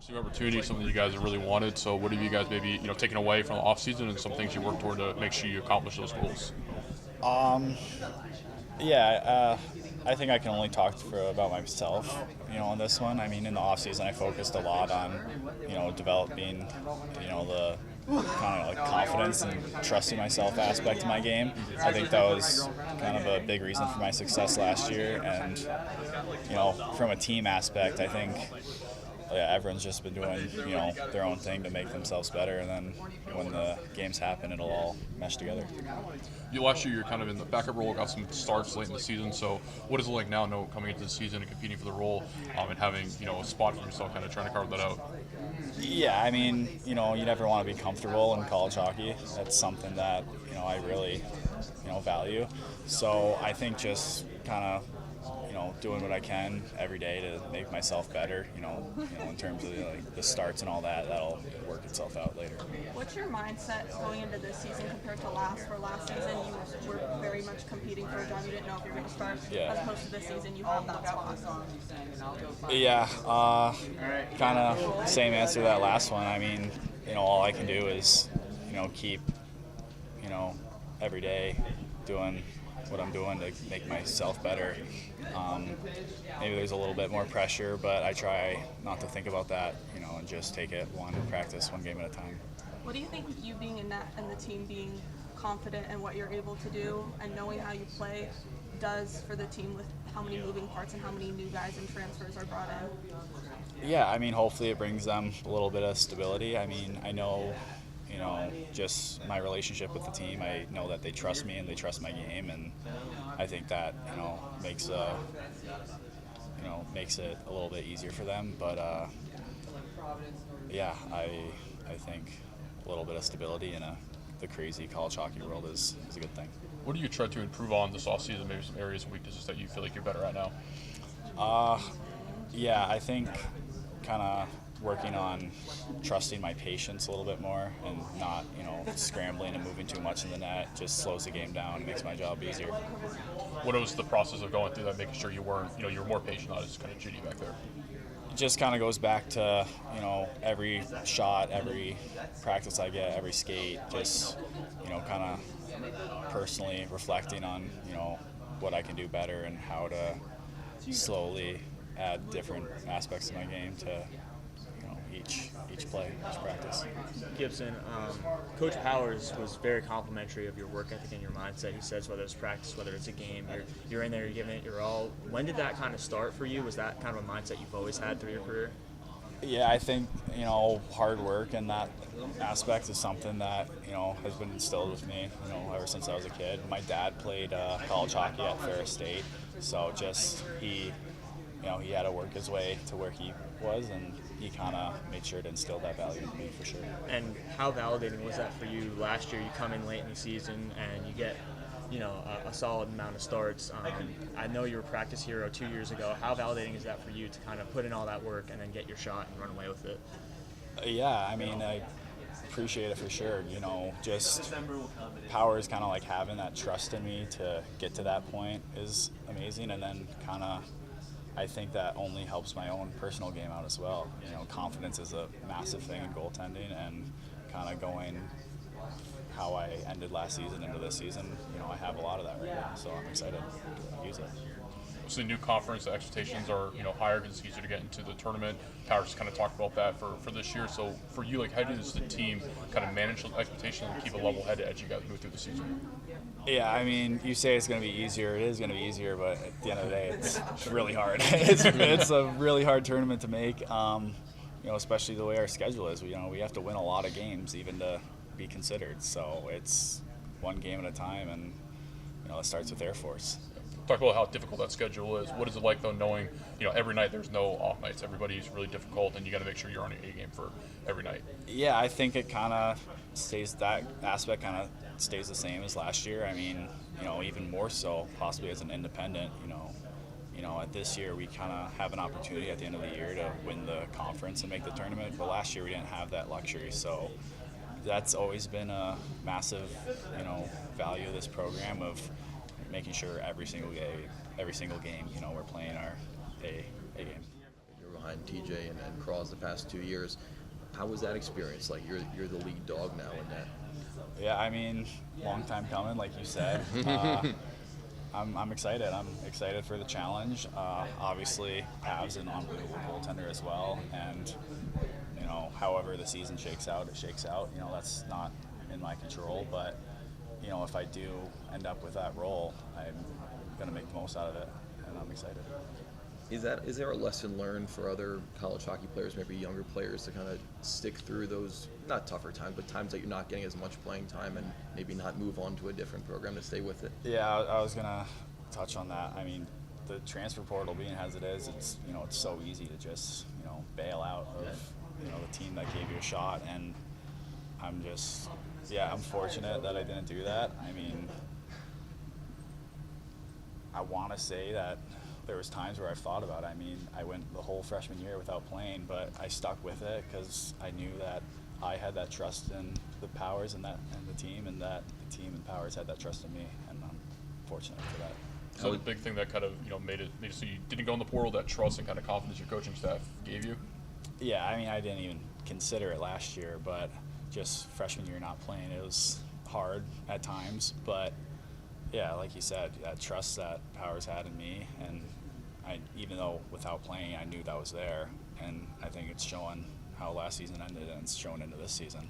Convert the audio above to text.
Some opportunity, something you guys have really wanted. So, what have you guys maybe taken away from the off season, and some things you work toward to make sure you accomplish those goals? Um, yeah, I think I can only talk about myself, on this one. I mean, in the off season, I focused a lot on, developing, the kind of like confidence and trusting myself aspect of my game. I think that was kind of a big reason for my success last year. And, from a team aspect, I think everyone's just been doing, their own thing to make themselves better. And then when the games happen, it'll all mesh together. Last year, you're kind of in the backup role, got some starts late in the season. So, what is it like now, coming into the season and competing for the role, and having a spot for yourself, kind of trying to carve that out? Yeah, I mean, you never want to be comfortable in college hockey. That's something that I really value. So I think just kind of doing what I can every day to make myself better. In terms of the starts and all that, that'll work itself out later. What's your mindset going into this season compared to last? For last season, you were very much competing for a job. You didn't know if you were going to start. Yeah. As opposed to this season, you have that spot. Yeah, kind of same answer to that last one. I mean, all I can do is, keep, every day doing what I'm doing to make myself better. Maybe there's a little bit more pressure, but I try not to think about that, and just take it one practice, one game at a time. What do you think with you being in that and the team being confident in what you're able to do and knowing how you play does for the team with how many moving parts and how many new guys and transfers are brought in? Yeah, I mean, hopefully it brings them a little bit of stability. I mean, I know, just my relationship with the team, I know that they trust me and they trust my game, and I think that, makes makes it a little bit easier for them. But, yeah, I think a little bit of stability in the crazy college hockey world is a good thing. What do you try to improve on this offseason? Maybe some areas and weaknesses that you feel like you're better at now? Yeah, I think kind of working on trusting my patience a little bit more and not, scrambling and moving too much in the net. Just slows the game down and makes my job easier. What was the process of going through that, making sure you weren't, you were more patient, not just kind of Judy back there? It just kind of goes back to, every shot, every practice I get, every skate, just, kind of personally reflecting on, what I can do better and how to slowly add different aspects of my game to each play, each practice. Gibson, Coach Powers was very complimentary of your work ethic and your mindset. He says whether it's practice, whether it's a game, you're in there, you're giving it your all. When did that kind of start for you? Was that kind of a mindset you've always had through your career? Yeah, I think, hard work and that aspect is something that, has been instilled with me, ever since I was a kid. My dad played college hockey at Ferris State, so just he had to work his way to where he was, and he kind of made sure to instill that value in me for sure. And how validating was that for you last year? You come in late in the season and you get, a solid amount of starts. I know you were a practice hero 2 years ago. How validating is that for you to kind of put in all that work and then get your shot and run away with it? Yeah, I mean, I appreciate it for sure. Just Powers kind of like having that trust in me to get to that point is amazing, and then kind of I think that only helps my own personal game out as well. Confidence is a massive thing in goaltending, and kind of going how I ended last season into this season, I have a lot of that right now, so I'm excited to use it. So the new conference, the expectations are higher because it's easier to get into the tournament. Powers kind of talked about that for this year. So for you, how does the team kind of manage those expectations and keep a level headed as you guys move through the season? Yeah, I mean, you say it's going to be easier. It is going to be easier, but at the end of the day, it's really hard. It's a really hard tournament to make, especially the way our schedule is. We have to win a lot of games even to be considered. So it's one game at a time, and it starts with Air Force. Talk about how difficult that schedule is. What is it like, though, knowing every night there's no off nights? Everybody's really difficult, and you got to make sure you're on your A game for every night. Yeah, I think it kind of stays, that aspect kind of stays the same as last year. I mean, even more so possibly as an independent. At this year we kind of have an opportunity at the end of the year to win the conference and make the tournament, but last year we didn't have that luxury. So that's always been a massive, value of this program, of making sure every single game, we're playing our A game. behind TJ and Cross the past 2 years. How was that experience? Like you're the lead dog now in that. Yeah, I mean, long time coming, like you said. I'm excited. I'm excited for the challenge. Obviously, Pav's an unbelievable goaltender as well, and you know, however the season shakes out, it shakes out. You know, that's not in my control, but you know, if I do end up with that role, I'm gonna make the most out of it, and I'm excited. Is there a lesson learned for other college hockey players, maybe younger players, to kind of stick through those, not tougher times, but times that you're not getting as much playing time and maybe not move on to a different program to stay with it? Yeah, I was gonna touch on that. I mean, the transfer portal being as it is, it's, you know, it's so easy to just, you know, bail out of, you know, the team that gave you a shot, and I'm just, I'm fortunate that I didn't do that. I mean, I want to say that there was times where I've thought about it. I mean, I went the whole freshman year without playing, but I stuck with it because I knew that I had that trust in the Powers and the team, and that the team and Powers had that trust in me, and I'm fortunate for that. So the big thing that kind of, you know, made it so you didn't go in the portal, that trust and kind of confidence your coaching staff gave you? Yeah, I mean, I didn't even consider it last year, but just freshman year not playing, it was hard at times, but yeah, like you said, that trust that Powers had in me, and even though without playing, I knew that was there, and I think it's showing how last season ended, and it's showing into this season.